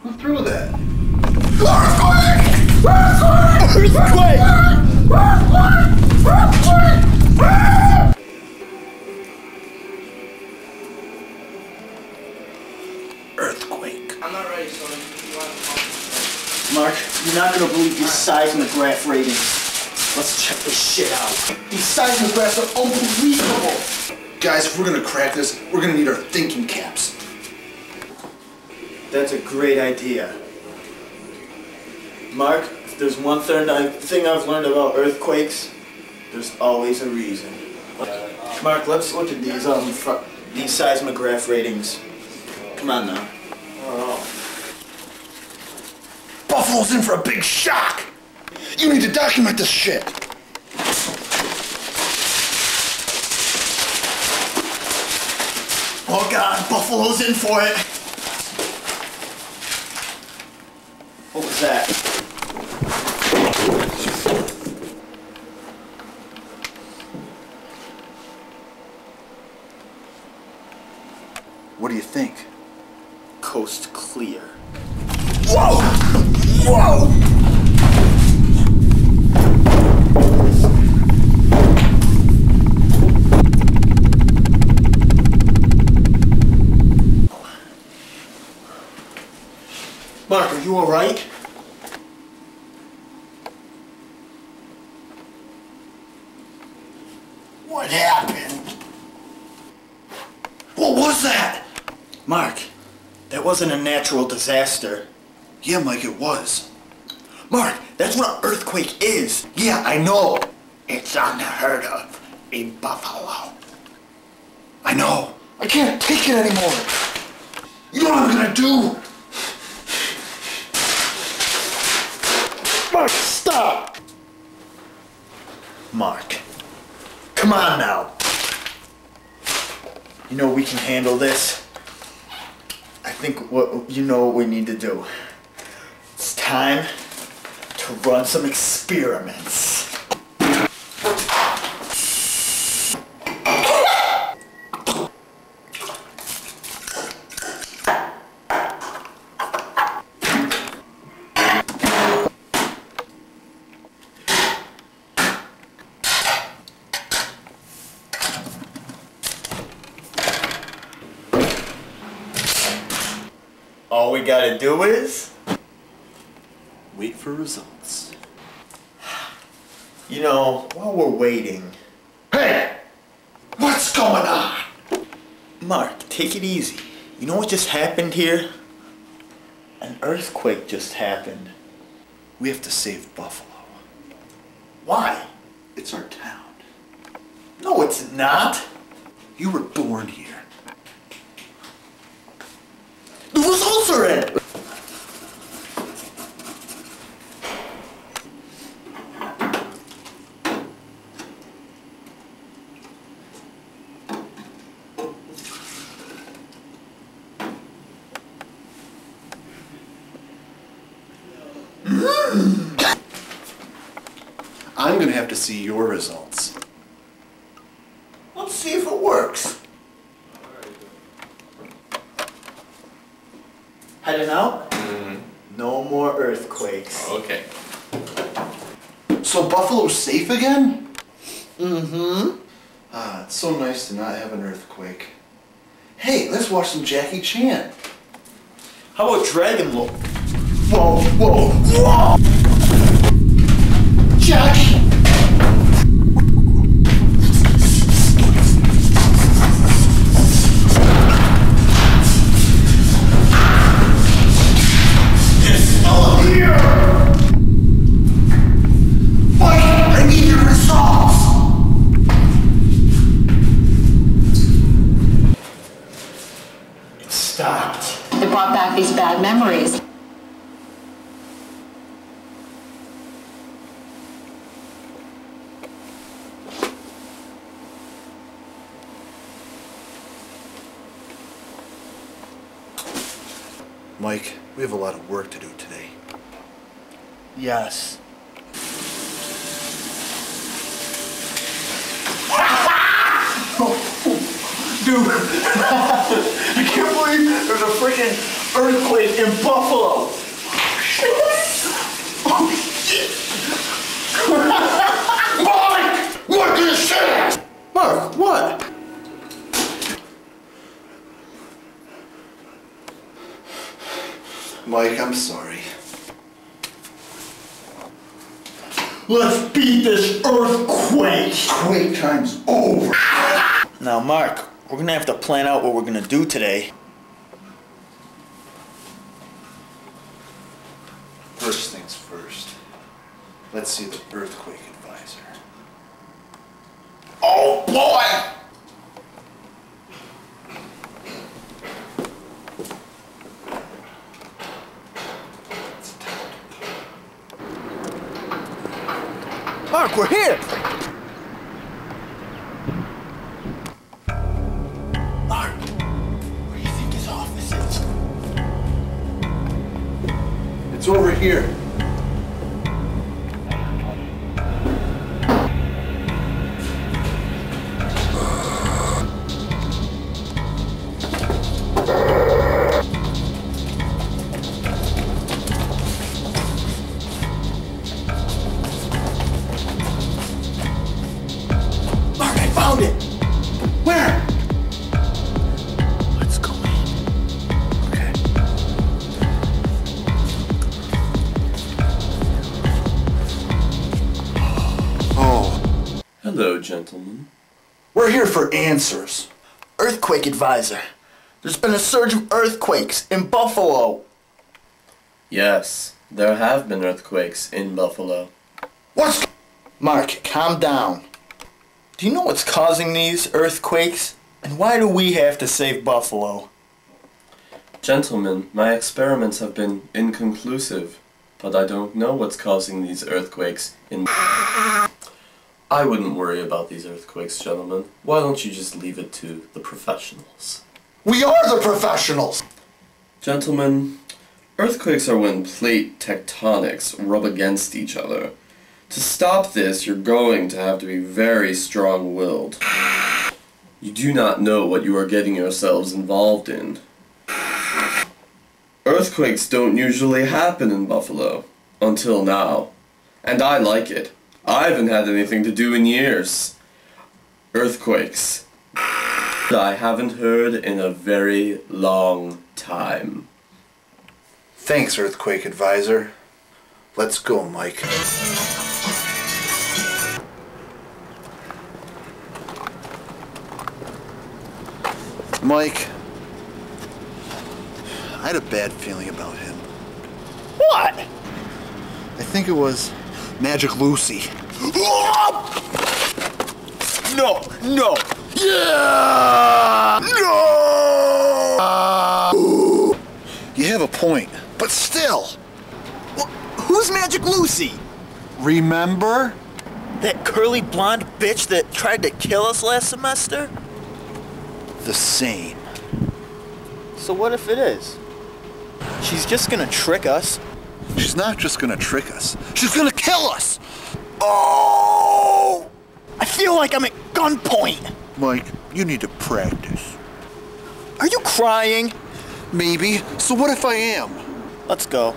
Who threw that? Earthquake! Earthquake. I'm not ready, Sonny. Mark, you're not gonna believe these seismograph ratings. Let's check this shit out. These seismographs are unbelievable. Guys, if we're gonna crack this, we're gonna need our thinking caps. That's a great idea. Mark, if there's one thing I've learned about earthquakes, there's always a reason. Mark, let's look at these seismograph ratings. Come on now. Buffalo's in for a big shock! You need to document this shit! Oh God, Buffalo's in for it! What was that? What do you think? Coast clear. Whoa! Whoa! Mark, are you alright? What happened? What was that? Mark, that wasn't a natural disaster. Yeah, Mike, it was. Mark, that's what an earthquake is. Yeah, I know. It's unheard of in Buffalo. I know. I can't take it anymore. You know what I'm gonna do? Mark, stop! Mark, come on now. You know we can handle this. I think you know what we need to do. It's time to run some experiments. All we gotta do is Wait for results. you know, while we're waiting, Hey! What's going on? Mark, take it easy. You know what just happened here? An earthquake just happened. We have to save Buffalo. Why? It's our town. No, it's not. You were born here. The results are in. I'm gonna have to see your results. Let's see if it works. Heading out? No more earthquakes. Okay. So Buffalo's safe again? Mm-hmm. Ah, it's so nice to not have an earthquake. Hey, let's watch some Jackie Chan. How about Dragon Lord? Whoa, whoa, whoa! Jackie! Stopped. It brought back these bad memories. Mike, we have a lot of work to do today. Yes. Dude, I can't believe there's a freaking earthquake in Buffalo. Oh, shit. Mike! What did you say? Mark, what? Mike, I'm sorry. Let's beat this earthquake. Quake time's over. Now, Mark, we're gonna have to plan out what we're gonna do today. First things first. Let's see the earthquake advisor. Oh, boy! Mark, we're here! Mark, where do you think his office is? It's over here. Mark, I found it! Where? Let's go in. Okay. Oh, Hello, gentlemen. we're here for answers. Earthquake advisor. There's been a surge of earthquakes in Buffalo. Yes, there have been earthquakes in Buffalo. What's... Mark, calm down. Do you know what's causing these earthquakes? And why do we have to save Buffalo? Gentlemen, my experiments have been inconclusive, but I don't know what's causing these earthquakes in... I wouldn't worry about these earthquakes, gentlemen. Why don't you just leave it to the professionals? We are the professionals! Gentlemen, earthquakes are when plate tectonics rub against each other. To stop this, you're going to have to be very strong-willed. You do not know what you are getting yourselves involved in. Earthquakes don't usually happen in Buffalo, until now. And I like it. I haven't had anything to do in years. Earthquakes. I haven't heard in a very long time. Thanks, earthquake advisor. Let's go, Mike. Mike, I had a bad feeling about him. What? I think it was Magic Lucy. No, no. Yeah! No! You have a point, but still. Who's Magic Lucy? Remember? That curly blonde bitch that tried to kill us last semester? The same. So what if it is? She's just gonna trick us. She's not just gonna trick us. She's gonna kill us! Oh! I feel like I'm at gunpoint. Mike, you need to practice. Are you crying? Maybe. So what if I am? Let's go.